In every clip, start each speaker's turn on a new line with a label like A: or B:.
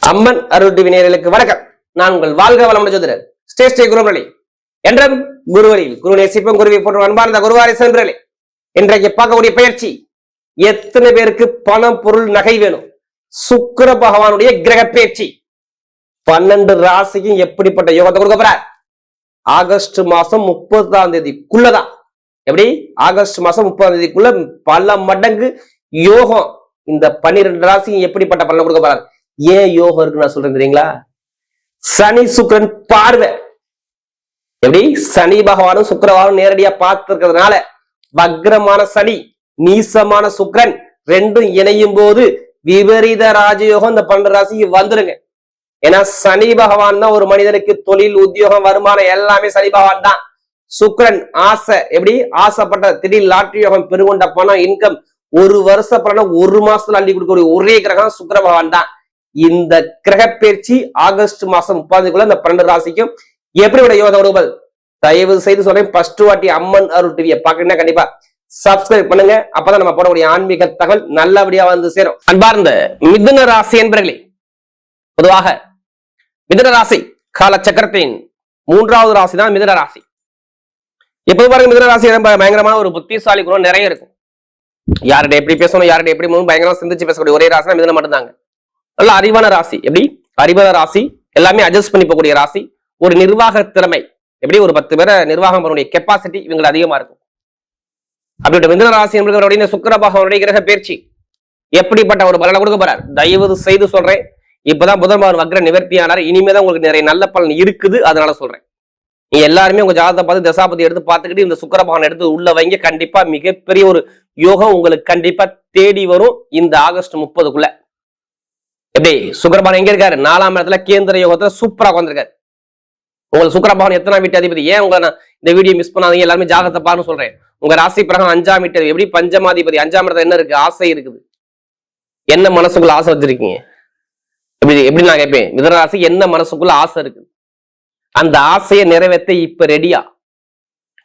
A: அம்மன் அருள் TV நேயர்களுக்கு வணக்கம். நான் உங்கள் வாழ்க வளமுடன் ஜோதிடர் ஸ்ரீ குருவழி என்றும் குருவரில் குரு நேசிப்பும் குருவை போன்ற அன்பார்ந்த குருவாரி சென்றே இன்றைக்கு பார்க்கக்கூடிய பயிற்சி. எத்தனை பேருக்கு பணம் பொருள் நகை வேணும்? சுக்கிர பகவானுடைய கிரக பயிற்சி 12 ராசிக்கும் எப்படிப்பட்ட யோகத்தை கொடுக்க போறார்? ஆகஸ்ட் மாசம் 30ஆம் தேதிக்குள்ளதான். எப்படி? ஆகஸ்ட் மாசம் 30ஆம் தேதிக்குள்ள பல மடங்கு யோகம் இந்த 12 ராசிக்கும் எப்படிப்பட்ட பலன் கொடுக்க போறார்? ஏன் யோகம் இருக்கு நான் சொல்றேன் தெரியுங்களா? சனி சுக்கிரன் பார்வை. எப்படி? சனி பகவானும் சுக்கிரவானும் நேரடியா பார்த்திருக்கிறதுனால வக்ரமான சனி நீசமான சுக்கிரன் ரெண்டும் இணையும் போது விபரீத ராஜயோகம் இந்த 12 ராசிக்கு வந்துருங்க. ஏன்னா சனி பகவான் தான் ஒரு மனிதனுக்கு தொழில் உத்தியோகம் வருமானம் எல்லாமே சனி பகவான் தான். சுக்கிரன் ஆசை. எப்படி? ஆசைப்பட்ட திடீர் லாட்டரி யோகம் பெருகொண்ட பணம் இன்கம் ஒரு வருஷ பலனை ஒரு மாசத்துல அள்ளி கொடுக்கக்கூடிய ஒரே கிரகம் சுக்கிர பகவான் தான். இந்த கிரக பயிற்சி ஆகஸ்ட் மாசம் 30 இந்த 12 ராசிக்கும் எப்படி யோகம் வருவது? தயவு செய்து சொல்றேன், ஃபர்ஸ்ட் வாட்டி அம்மன் அருள் டிவியை பாக்குறீங்கன்னா கண்டிப்பா சப்ஸ்கிரைப் பண்ணுங்க. அப்பதான் நம்ம போடக்கூடிய ஆன்மீக தகவல் நல்லபடியா வந்து சேரும். அன்பார்ந்த மிதுன ராசி என்பர்களே, பொதுவாக மிதுன ராசி கால சக்கரத்தின் 3வது ராசி தான் மிதுன ராசி. எப்போது பாருங்க, மிதுன ராசி பயங்கரமான ஒரு புத்திசாலி குணம் நிறைய இருக்கும். யார்கிட்ட எப்படி பேசணும், யார்கிட்ட எப்படி பயங்கரமா சிந்திச்சு பேசக்கூடிய ஒரே ராசி மிதுனம் மட்டும்தாங்க. நல்ல அறிவான ராசி. எப்படி? அறிவான ராசி, எல்லாமே அட்ஜஸ்ட் பண்ணி போகக்கூடிய ராசி. ஒரு நிர்வாக திறமை. எப்படி? ஒரு 10 பேரை நிர்வாகம் பண்ணக்கூடிய கெப்பாசிட்டி இவங்களுக்கு அதிகமா இருக்கும். அப்படிப்பட்ட மிதுன ராசி என்பவர்களுடைய சுக்கிர பகவானுடைய கிரக பயிற்சி எப்படிப்பட்ட ஒரு பலனை கொடுக்க போறார்? தயவு செய்து சொல்றேன், இப்பதான் புதன் பகவான் வக்ர நிவர்த்தி ஆனார். இனிமேதான் உங்களுக்கு நிறைய நல்ல பலன் இருக்குது. அதனால சொல்றேன், நீ எல்லாருமே உங்க ஜாதகத்தை பார்த்து தசாபதி எடுத்து பார்த்துக்கிட்டு இந்த சுக்கிர பகவான் எடுத்து உள்ள வைங்க. கண்டிப்பா மிகப்பெரிய ஒரு யோகம் உங்களுக்கு கண்டிப்பா தேடி வரும் இந்த ஆகஸ்ட் 30க்குள்ள. எப்படி? சுக்கிர பகவான் எங்க இருக்காரு? 4ஆம் இடத்துல கேந்திர யோகத்துல சூப்பரா உட்கார்ந்திருக்காரு. உங்களுக்கு சுக்கிர பகவான் எத்தனாம் வீட்டு அதிபதி? ஏன் உங்களை நான் இந்த வீடியோ மிஸ் பண்ணாதீங்க, எல்லாருமே ஜாதகத்தை பாருன்னு சொல்றேன். உங்க ராசி பிரகாரம் 5ஆம் வீட்டு. எப்படி? பஞ்சமாதிபதி. 5ஆம் இடத்துல என்ன இருக்கு? ஆசை இருக்குது. என்ன மனசுக்குள்ள ஆசை வச்சிருக்கீங்க? எப்படி நான் கேட்பேன், மிதுன ராசி என்ன மனசுக்குள்ள ஆசை இருக்கு? அந்த ஆசையை நிறைவேற்ற இப்ப ரெடியா?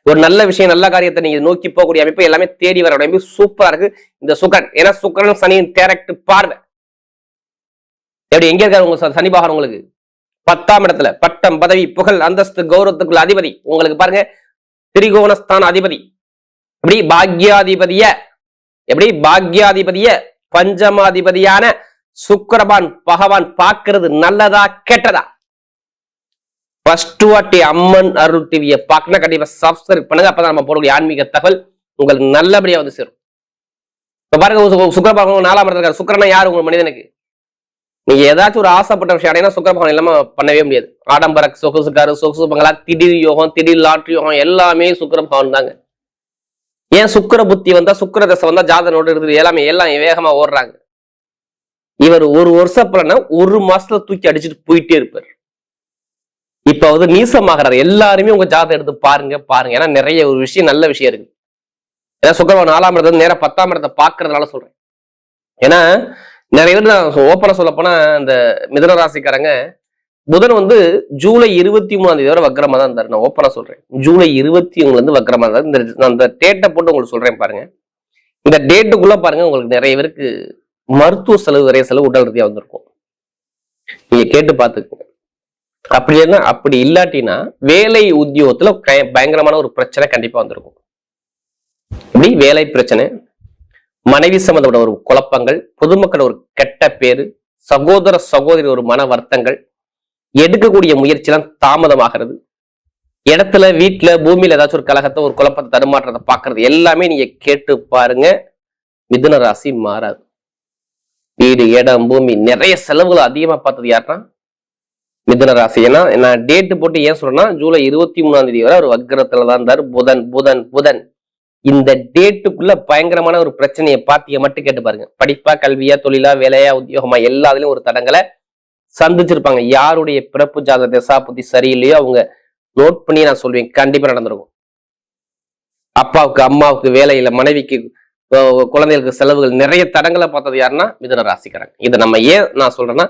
A: ஒரு நல்ல விஷயம், நல்ல காரியத்தை நீங்க நோக்கி போகக்கூடிய அமைப்பு எல்லாமே தேடி வர அமைப்பு சூப்பரா இருக்கு இந்த சுக்கிரன். ஏன்னா சுக்கிரன் சனியின் டைரக்ட் பார்வை. எப்படி? எங்க இருக்காரு உங்க சனி பகவான்? உங்களுக்கு 10ஆம் இடத்துல பட்டம் பதவி புகழ் அந்தஸ்து கௌரவத்துக்குள்ள அதிபதி. உங்களுக்கு பாருங்க, திரிகோணஸ்தான அதிபதி. எப்படி? பாக்யாதிபதிய. எப்படி? பாக்யாதிபதிய பஞ்சமாதிபதியான சுக்கிரபான் பகவான் பார்க்கிறது நல்லதா கெட்டதா? ஃபர்ஸ்ட் வாட்டி அம்மன் அருள் டிவியை பார்க்கணும், கண்டிப்பா சப்ஸ்கிரைப் பண்ணுங்க. அப்பதான் நம்ம போடக்கூடிய ஆன்மீக தகவல் உங்களுக்கு நல்லபடியா வந்து சேரும். இப்ப பாருங்க, சுக்கிர பகவான் 4ஆம் இடத்துல இருக்காரு. சுக்கிரனா யாரு? உங்க மனிதனுக்கு நீங்க ஏதாச்சும் ஒரு ஆசைப்பட்ட விஷயம் அடையினா சுக்கிர பகவான் இல்லாம பண்ணவே முடியாது. ஆடம்பர சொகுசுக்காரு, சொகுசு பங்களா, திடீர் யோகம், திடீர் லாட்டரி யோகம் எல்லாமே சுக்கிர பகவான் தாங்க. ஏன்? சுக்கிர புத்தி வந்தா, சுக்கிர தசை வந்தா ஜாதனோடு இருக்குது எல்லாமே எல்லாம் வேகமா ஓடுறாங்க. இவர் ஒரு வருஷ பலனை ஒரு மாசத்துல தூக்கி அடிச்சுட்டு போயிட்டே இருப்பார். இப்ப வந்து நீசமாகறாரு. எல்லாருமே உங்க ஜாதகம் எடுத்து பாருங்க பாருங்க. ஏன்னா நிறைய ஒரு விஷயம், நல்ல விஷயம் இருக்கு. ஏன்னா சுக்கிரன் 4ஆம் இடத்துல நேரம் 10ஆம் இடத்தை பாக்குறதுனால சொல்றேன். ஏன்னா நிறைய பேர் நான் ஓப்பனா சொல்ல போனா இந்த மிதுன ராசிக்காரங்க புதன் வந்து ஜூலை 23ஆம் தேதி வரை வக்ரமா தான் இருந்தாரு. நான் ஓப்பனா சொல்றேன், ஜூலை 21 வக்ரமா இருந்தாரு. இந்த டேட்டை போட்டு உங்களுக்கு சொல்றேன் பாருங்க. இந்த டேட்டுக்குள்ள பாருங்க, உங்களுக்கு நிறைய பேருக்கு மருத்துவ செலவு, நிறைய செலவு உடல் ரீதியா வந்திருக்கும். நீங்க கேட்டு பார்த்துக்கோங்க. அப்படி என்ன? அப்படி இல்லாட்டினா வேலை உத்தியோகத்துல பயங்கரமான ஒரு பிரச்சனை கண்டிப்பா வந்திருக்கும். இப்படி வேலை பிரச்சனை, மனைவி சம்பந்தப்பட்ட ஒரு குழப்பங்கள், பொதுமக்கள் ஒரு கெட்ட பேரு, சகோதர சகோதரி ஒரு மன வருத்தங்கள், எடுக்கக்கூடிய முயற்சி எல்லாம் தாமதமாகிறது, இடத்துல வீட்டுல பூமியில ஏதாச்சும் ஒரு கலகத்தை, ஒரு குழப்பத்தை, தடுமாற்றத்தை பாக்குறது எல்லாமே நீங்க கேட்டு பாருங்க. மிதுன ராசி மாறாது. வீடு, இடம், பூமி, நிறைய செலவுகள் அதிகமா பார்த்தது யாருன்னா மிதுன ராசி. ஏன்னா நான் டேட்டு போட்டு ஏன் சொல்றேன்னா, ஜூலை 23ஆம் தேதி வரை ஒரு வக்ரத்துலதான் இருந்தாரு புதன். புதன் புதன் இந்த டேட்டுக்குள்ள பயங்கரமான ஒரு பிரச்சனையை பார்த்திய மட்டும் கேட்டு பாருங்க. படிப்பா, கல்வியா, தொழிலா, வேலையா, உத்தியோகமா எல்லாத்துலயும் ஒரு தடங்களை சந்திச்சிருப்பாங்க. யாருடைய பிறப்பு ஜாத தசா புத்தி சரியில்லையோ அவங்க நோட் பண்ணி நான் சொல்வேன், கண்டிப்பா நடந்திருக்கும். அப்பாவுக்கு, அம்மாவுக்கு, வேலையில, மனைவிக்கு, குழந்தைகளுக்கு செலவுகள், நிறைய தடங்களை பார்த்தது யாருன்னா மிதுன ராசிக்காரங்க. இதை நம்ம ஏன் நான் சொல்றேன்னா,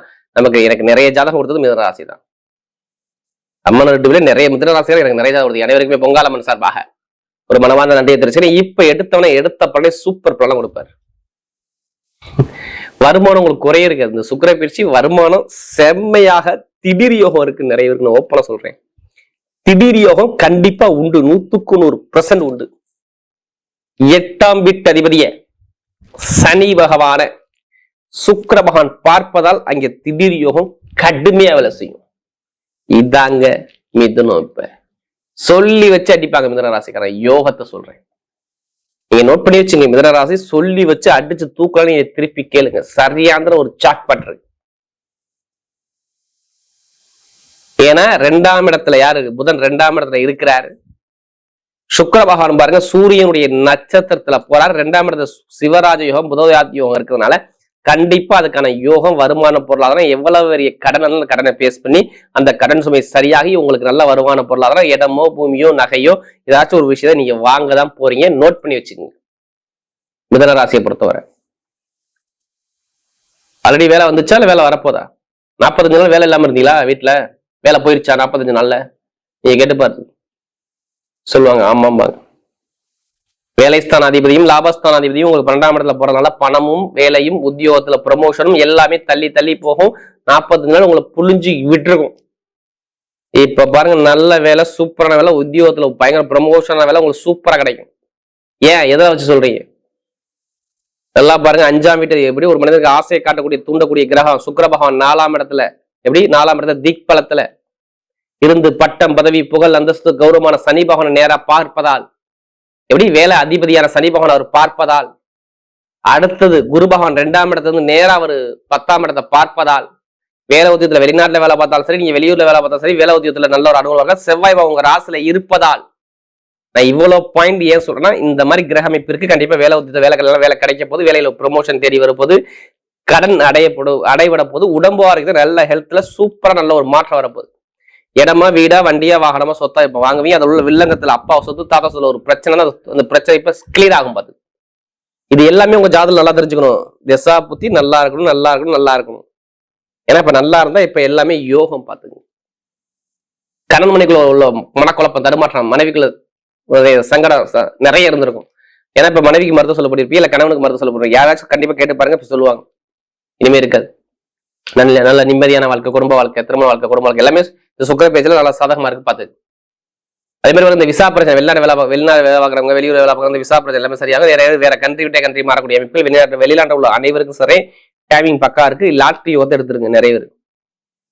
A: எனக்கு நிறைய ஜாதகம் கொடுத்தது மிதுன ராசி தான். அம்மன் ரெண்டு நிறைய மிதுன ராசிகள் எனக்கு நிறைய ஜாதகம் கொடுத்தது. அனைவருக்குமே பொங்காலம்மன் சார்பாக ஒரு மனமார்ந்த நன்றியை தெரிவிச்சு. இப்ப எடுத்தவனை எடுத்த பலனை சூப்பர் பலன் கொடுப்பாரு. வருமானம் உங்களுக்கு குறைய இருக்காது. இந்த சுக்கிர பயிற்சி வருமானம் செம்மையாக திடீர் யோகம் இருக்கு, நிறைய இருக்கு. நான் ஓப்பனா சொல்றேன், திடீர் யோகம் கண்டிப்பா உண்டு, 100% உண்டு. 8ஆம் வீட்டு அதிபதிய சனி பகவான சுக்கிர பகவான் பார்ப்பதால் அங்கே திடீர் யோகம் கடுமையா வேலை செய்யும். இதாங்க மிதுனம். இப்ப சொல்லி வச்சு அடிப்பாங்க மிதுன ராசிக்காரன். யோகத்தை சொல்றேன், நீங்க நோட் பண்ணி வச்சுங்க. மிதுன ராசி சொல்லி வச்சு அடிச்சு தூக்கலாம். நீங்க திருப்பி கேளுங்க, சரியான ஒரு சாட் பண்றது. ஏன்னா 2ஆம் இடத்துல யாரு? புதன் 2ஆம் இடத்துல இருக்கிறாரு. சுக்கிர பகவான் பாருங்க சூரியனுடைய நட்சத்திரத்துல போறாரு. 2ஆம் இடத்துல சிவராஜ யோகம் புதோயாத் யோகம் இருக்கிறதுனால கண்டிப்பா அதுக்கான யோகம், வருமான பொருளாதாரம், எவ்வளவு பெரிய கடனை பேஸ் பண்ணி அந்த கடன் சுமை சரியாகி உங்களுக்கு நல்ல வருமான பொருளாதாரம், இடமோ பூமியோ நகையோ ஏதாச்சும் ஒரு விஷயத்த நீங்க வாங்க தான் போறீங்க. நோட் பண்ணி வச்சுக்கோங்க. மிதுன ராசியை பொறுத்தவரை ஆல்ரெடி வேலை வந்துச்சா இல்ல வேலை வரப்போதா? 45 நாள் வேலை இல்லாம இருந்தீங்களா? வீட்டுல வேலை போயிருச்சா 45 நாள்ல? நீங்க கேட்டு பாரு, சொல்லுவாங்க ஆமாம்பாங்க. வேலைஸ்தானாதிபதியும் லாபஸ்தானாதிபதியும் உங்களுக்கு 12ஆம் இடத்துல போறதுனால பணமும் வேலையும் உத்தியோகத்துல ப்ரமோஷனும் எல்லாமே தள்ளி தள்ளி போகும். 40 நாள் உங்களை புழிஞ்சு விட்டுருக்கும். இப்ப பாருங்க, நல்ல வேலை, சூப்பரான வேலை, உத்தியோகத்துல பயங்கர ப்ரமோஷனான வேலை உங்களுக்கு சூப்பரா கிடைக்கும். ஏன் எதை வச்சு சொல்றீங்க? நல்லா பாருங்க, 5ஆம் வீட்டு எப்படி ஒரு மனிதனுக்கு ஆசையை காட்டக்கூடிய தூண்டக்கூடிய கிரகம் சுக்கிர பகவான் 4ஆம் இடத்துல, எப்படி 4ஆம் இடத்துல திக்பலத்துல இருந்து பட்டம் பதவி புகழ் அந்தஸ்து கௌரவமான சனி பகவான் நேரா பார்ப்பதால், எப்படி வேலை அதிபதியான சனி பகவான் அவர் பார்ப்பதால், அடுத்தது குரு பகவான் 2ஆம் இடத்துல இருந்து நேரா அவர் 10ஆம் இடத்தை பார்ப்பதால், வேலை உத்தியத்துல வெளிநாட்டுல வேலை பார்த்தாலும் சரி, நீங்க வெளியூர்ல வேலை பார்த்தாலும் சரி, வேலை உத்தியத்துல நல்ல ஒரு அனுகூலம். செவ்வாய் உங்க ராசியில இருப்பதால் நான் இவ்வளவு பாயிண்ட் ஏன் சொல்றேன்னா, இந்த மாதிரி கிரக அமைப்பு இருக்கு. கண்டிப்பா வேலை உத்தியத்த வேலை கிடைக்க போது, வேலையில ப்ரொமோஷன் தேடி வரும்போது, கடன் அடைபட போது, உடம்பு ஆரோக்கியத்துல நல்ல ஹெல்த்ல சூப்பரா நல்ல ஒரு மாற்றம் வரப்போகுது. இடமா வீடா வண்டியா வாகனமா சொத்தா இப்ப வாங்குவீங்க. அதில் உள்ள வில்லங்கத்துல அப்பா சொத்து தாத்தா சொல்ல ஒரு பிரச்சனை, அந்த பிரச்சனை இப்ப கிளியர் ஆகும். பார்த்து இது எல்லாமே உங்க ஜாதகம் நல்லா தெரிஞ்சுக்கணும். திசா புத்தி நல்லா இருக்கணும், நல்லா இருக்கணும், நல்லா இருக்கணும். ஏன்னா இப்ப நல்லா இருந்தா இப்ப எல்லாமே யோகம். பாத்துங்க, கணவன் மனைக்குள்ள உள்ள மனக்குழப்பம், தடுமாற்றம், மனைவிக்குள்ள சங்கடம் நிறைய இருந்திருக்கும். ஏன்னா இப்ப மனைவிக்கு மருத்துவம் சொல்லப்பட்டிருப்பீங்க, இல்ல கணவனுக்கு மருத்துவம் சொல்லப்படுறீங்க. யாராச்சும் கண்டிப்பா கேட்டு பாருங்க, இப்ப சொல்லுவாங்க. இனிமே இருக்காது. நல்ல நிம்மதியான வாழ்க்கை, குடும்ப வாழ்க்கை, திருமண வாழ்க்கை, குடும்ப வாழ்க்கை எல்லாமே இந்த சுக்கிர பேச்சுல நல்லா சாதகமா இருக்கு. பாத்து அதே மாதிரி இந்த விசா பிரச்சனை, வெளிநாடு வேலை பார்க்குறவங்க, வெளியூர் வேலை பார்க்குறவங்க, விசா பிரச்சனை எல்லாமே சரியாக வேற கண்ட்ரி விட்டே கண்ட்ரி மாறக்கூடிய அமைப்புகள், வெளிநாட்டு உள்ள அனைவருக்கும் சரி டைமிங் பக்கா இருக்கு. லாட்ரி ஒத்து எடுத்துருங்க. நிறைய பேர்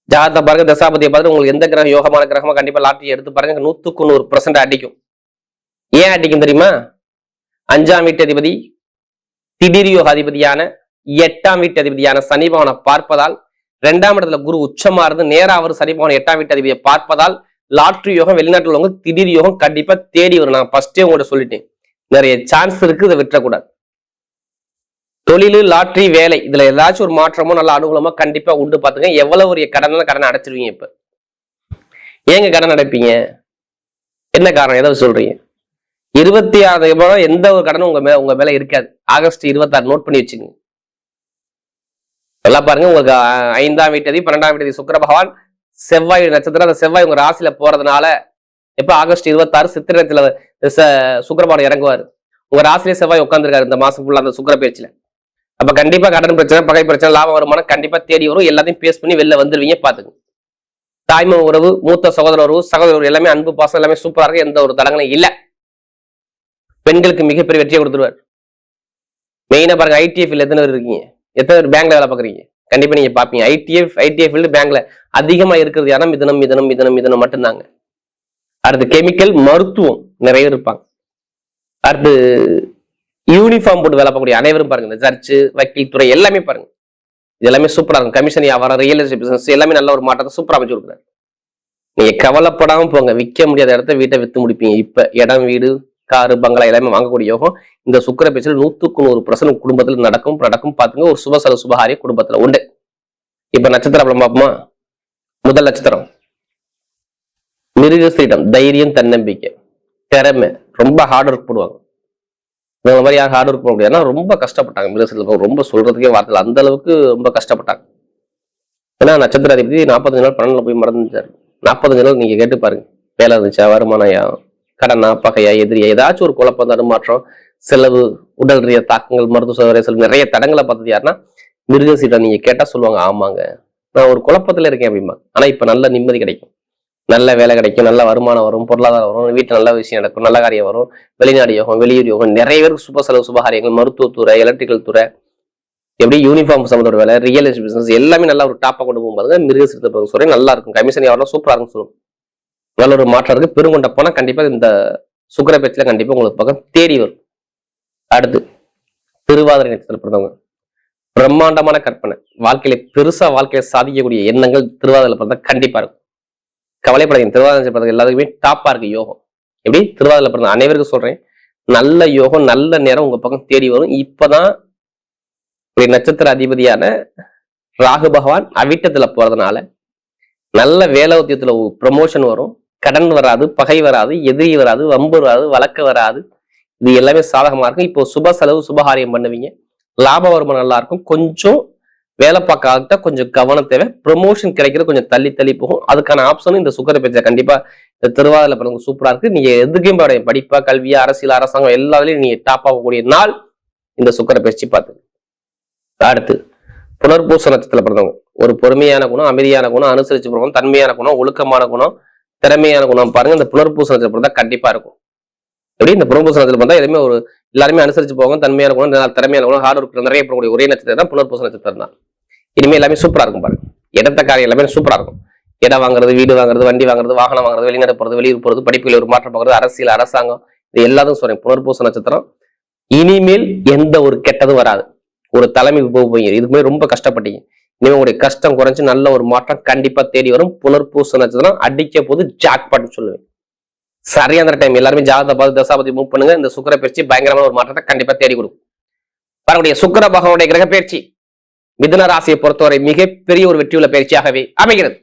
A: ஜாதகத்தை பாருங்க, தசாபதியை பார்த்து உங்களுக்கு எந்த கிரகம் யோகமான கிரகமா கண்டிப்பா லாட்ரி எடுத்து பாருங்க. 100% அடிக்கும். ஏன் அடிக்கும் தெரியுமா? 5ஆம் வீட்டு அதிபதி திடீர் யோக அதிபதியான 8ஆம் வீட்டு அதிபதியான சனி பகவானை பார்ப்பதால், 2ஆம் இடத்துல குரு உச்சமா இருந்து நேரா அவர் சனி பகவான் 8ஆம் வீட்டு அதிபதியை பார்ப்பதால் லாட்ரி யோகம், வெளிநாட்டுல உள்ளவங்க திடீர் யோகம் கண்டிப்பா தேடி வரும். நான் ஃபர்ஸ்டே உங்கள்ட்ட சொல்லிட்டேன், நிறைய சான்ஸ் இருக்கு, இதை விட்டுறக்கூடாது. தொழில், லாட்ரி, வேலை இதுல ஏதாச்சும் ஒரு மாற்றமோ நல்ல அனுகூலமா கண்டிப்பா உண்டு. பாத்துங்க, எவ்வளவு ஒரு கடனை அடைச்சிருவீங்க. இப்ப ஏங்க கடன் அடைப்பீங்க? என்ன காரணம்? எதை சொல்றீங்க? 26 எந்த ஒரு கடனும் உங்க மேல இருக்காது. ஆகஸ்ட் 26 நோட் பண்ணி வச்சுங்க. நல்லா பாருங்க, உங்களுக்கு 5ஆம் வீட்டு 12ஆம் வீட்டு சுக்கிர பகவான் செவ்வாய் நட்சத்திரம், அந்த செவ்வாய் உங்க ராசியில போறதுனால எப்ப ஆகஸ்ட் 26 சித்திரத்துல சுக்கிர பகவான் இறங்குவாரு. உங்க ராசியிலே செவ்வாய் உட்காந்துருக்காரு இந்த மாசம் ஃபுல்லா அந்த சுக்கிர பேச்சுல. அப்ப கண்டிப்பா கடன் பிரச்சனை, பகை பிரச்சனை, லாப வருமானம் கண்டிப்பா தேடி வரும். எல்லாத்தையும் பேஸ் பண்ணி வெளில வந்துருவீங்க. பாத்துங்க, தாய்மை உறவு, மூத்த சகோதர உறவு, சகோதர உறவு எல்லாமே அன்பு பாசம் எல்லாமே சூப்பரா இருக்கு. எந்த ஒரு தடங்களும் இல்ல. பெண்களுக்கு மிகப்பெரிய வெற்றியை கொடுத்துருவார். மெயினா பாருங்க, ஐடிஎஃப்ல எத்தனை பேர் இருக்கீங்க? எத்தனை பேர் பேங்க்ல வேலை பாக்குறீங்க? கண்டிப்பா நீங்க பாப்பீங்க. ஐடிஎஃப் பேங்க்ல அதிகமா இருக்கிறது யாரா? மிதனம் மட்டும்தாங்க. அடுத்து கெமிக்கல், மருத்துவம் நிறைய பேர் இருப்பாங்க. அடுத்து யூனிஃபார்ம் போட்டு வேலை பார்க்கக்கூடிய அனைவரும் பாருங்க. இந்த சர்ச்சு, வக்கீல் துறை எல்லாமே பாருங்க, இது எல்லாமே சூப்பரா இருக்கும். கமிஷன் வியாபாரம், ரியல் எஸ்டேட் பிசினஸ் எல்லாமே நல்ல ஒரு மாற்றத்தை சூப்பரா அமைச்சு கொடுக்குறாரு. நீங்க கவலைப்படாம போங்க, விற்க முடியாத இடத்த வீட்டை வித்து முடிப்பீங்க. இப்ப இடம், வீடு, காரு, பங்களா எல்லாமே வாங்கக்கூடிய யோகம் இந்த சுக்கிர பேச்சில் 100% குடும்பத்துல நடக்கும். பாத்துங்க, ஒரு சுபகாரிய குடும்பத்துல உண்டு. இப்ப நட்சத்திரம் பார்ப்போமா? முதல் நட்சத்திரம் மிருகசீரிடம். தைரியம், தன்னம்பிக்கை, திறமை, ரொம்ப ஹார்ட் ஒர்க் போடுவாங்க. இந்த மாதிரி யாரும் ஹார்ட் ஒர்க் போட முடியாது. ரொம்ப கஷ்டப்பட்டாங்க மிருகசீரிடம். ரொம்ப சொல்றதுக்கே வார்த்தை, அந்த அளவுக்கு ரொம்ப கஷ்டப்பட்டாங்க. ஏன்னா நட்சத்திர அதிபதி 45 நாள் 12 போய் மறந்துச்சாரு. 45 நாள் நீங்க கேட்டு பாருங்க, வேலை இருந்துச்சா, வருமானயா, கடனா, பகையா, எதிரியா, ஏதாச்சும் ஒரு குழப்பம், தடுமாற்றம், செலவு, உடல் ரீதிய தாக்கங்கள், மருத்துவ செலவு, நிறைய தடங்களை பார்த்தது யாருன்னா மிருகசீரிடம் நீங்க கேட்டா சொல்லுவாங்க, ஆமாங்க நான் ஒரு குழப்பத்துல இருக்கேன் அப்படிமா. ஆனா இப்ப நல்ல நிம்மதி கிடைக்கும், நல்ல வேலை கிடைக்கும், நல்ல வருமானம் வரும், பொருளாதாரம் வரும், வீட்டுல நல்ல விஷயம் நடக்கும், நல்ல காரியம் வரும், வெளிநாடு யோகம், வெளியூர் யோகம், நிறைய பேருக்கு சுப செலவு சுபகாரியங்கள், மருத்துவத்துறை, எலக்ட்ரிக்கல் துறை, எப்படி யூனிஃபார்ம் சம்பந்தோட வேலை, ரியல் எஸ்டேட் பிசினஸ் எல்லாமே நல்லா ஒரு டாப்பா கொண்டு போகும்போது மிருகசீரிடத்தை சொல்றேன் நல்லா இருக்கும். கமிஷன் எவ்வளவு சூப்பரா இருக்குன்னு சொல்லுவோம். நல்ல ஒரு மாற்றம் இருக்கு. பெருங்கொண்ட போனா கண்டிப்பா இந்த சுக்கிர பேச்சுல கண்டிப்பா உங்களுக்கு பக்கம் தேடி வரும். அடுத்து திருவாதிரை நட்சத்திரத்தில் பிறந்தவங்க, பிரம்மாண்டமான கற்பனை, வாழ்க்கையில பெருசா வாழ்க்கையில சாதிக்கக்கூடிய எண்ணங்கள் திருவாதிரை பிறந்தா கண்டிப்பா இருக்கும். கவலைப்படாதீங்க, திருவாதிரை பிறந்த எல்லாத்துக்குமே டாப்பா இருக்கு யோகம். எப்படி திருவாதிரை பிறந்த அனைவருக்கும் சொல்றேன், நல்ல யோகம் நல்ல நேரம் உங்க பக்கம் தேடி வரும். இப்பதான் நட்சத்திர அதிபதியான ராகு பகவான் அவிட்டத்துல போறதுனால நல்ல வேலை உத்தியத்துல ப்ரமோஷன் வரும், கடன் வராது, பகை வராது, எதிரி வராது, வம்பு வராது, வழக்கு வராது. இது எல்லாமே சாதகமா இருக்கும். இப்போ சுப செலவு சுபகாரியம் பண்ணுவீங்க, லாப வருமானம் நல்லா இருக்கும். கொஞ்சம் வேலை பார்க்காத கொஞ்சம் கவனம் தேவை. ப்ரொமோஷன் கிடைக்கிறது கொஞ்சம் தள்ளி தள்ளி போகும். அதுக்கான ஆப்ஷனும் இந்த சுக்கிர பேச்சை கண்டிப்பா இந்த திருவாதிரை பிறந்தவங்க சூப்பரா இருக்கு. நீங்க எதுக்கும் படிப்பா, கல்வியா, அரசியல், அரசாங்கம் எல்லாத்துலயும் நீங்க டாப் ஆகக்கூடிய நாள் இந்த சுக்கிர பேச்சு பார்த்து. அடுத்து புனர்பூச நட்சத்திரத்துல பிறந்தவங்க, ஒரு பொறுமையான குணம், அமைதியான குணம், அனுசரிச்சு போகணும், தன்மையான குணம், ஒழுக்கமான குணம், திறமையான குணம் பாருங்க. இந்த புனர்பூச நட்சத்திரம் பிறந்தா கண்டிப்பா இருக்கும். எப்படி இந்த புனர்பூச நட்சத்திரம் பிறந்தா எதுவுமே ஒரு எல்லாருமே அனுசரிச்சு போவாங்க, தன்மையான குணம், திறமையான குணம், ஹார்ட் ஒர்க் நிறைய போகக்கூடிய ஒரே நட்சத்திரம் தான் புனர்பூச நட்சத்திரம் தான். இனிமே எல்லாமே சூப்பரா இருக்கும் பாருங்க. இடத்த காரியம் எல்லாமே சூப்பரா இருக்கும். இடம் வாங்குறது, வீடு வாங்குறது, வண்டி வாங்குறது, வாகனம் வாங்குறது, வெளிநாடு போறது, வெளியூர் போறது, படிப்புகளில் ஒரு மாற்றம் பார்க்கறது, அரசியல், அரசாங்கம், இது எல்லாத்தையும் சொல்றேன். புனர்பூச நட்சத்திரம் இனிமேல் எந்த ஒரு கெட்டதும் வராது. ஒரு தலைமைக்கு போவீங்க, இதுக்குமே ரொம்ப கஷ்டப்பட்டீங்க, இனிமே உங்களுடைய கஷ்டம் குறைஞ்சு நல்ல ஒரு மாற்றம் கண்டிப்பா தேடி வரும். புனர்பூச நட்சத்திரம் அடிக்க போது ஜாக்பாட்னு சொல்லுவேன். சரியான டைம். எல்லாருமே ஜாதகத்தை பார்த்து தசாபதி மூவ் பண்ணுங்க. இந்த சுக்கிர பயிற்சி பயங்கரமான ஒரு மாற்றத்தை கண்டிப்பா தேடி கொடுக்கும். வரக்கூடிய சுக்கிர பகவானுடைய கிரக பயிற்சி மிதுன ராசியை பொறுத்தவரை மிகப்பெரிய ஒரு வெற்றியுள்ள பயிற்சியாகவே அமைகிறது.